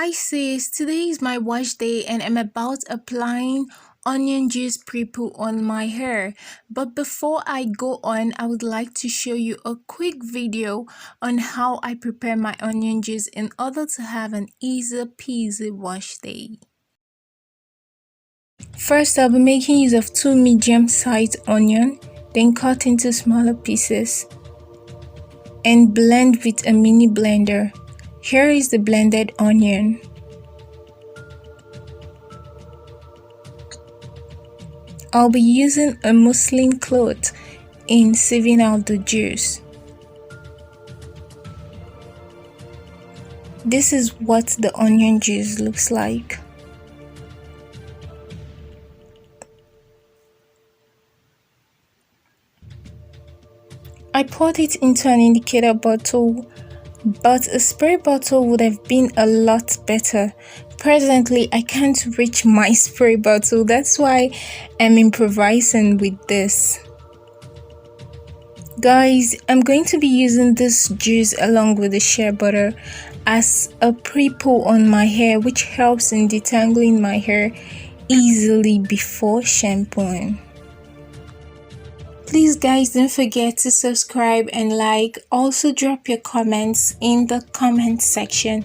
Hi sis, today is my wash day and I'm about applying onion juice pre-poo on my hair. But before I go on, I would like to show you a quick video on how I prepare my onion juice in order to have an easy-peasy wash day. First, I'll be making use of 2 medium-sized onions, then cut into smaller pieces and blend with a mini blender. Here is the blended onion. I'll be using a muslin cloth in sieving out the juice. This is what the onion juice looks like. I poured it into an indicator bottle, but a spray bottle would have been a lot better. Presently, I can't reach my spray bottle, that's why I'm improvising with this. Guys, I'm going to be using this juice along with the shea butter as a pre-poo on my hair, which helps in detangling my hair easily before shampooing. Please guys, don't forget to subscribe and like. Also drop your comments in the comment section.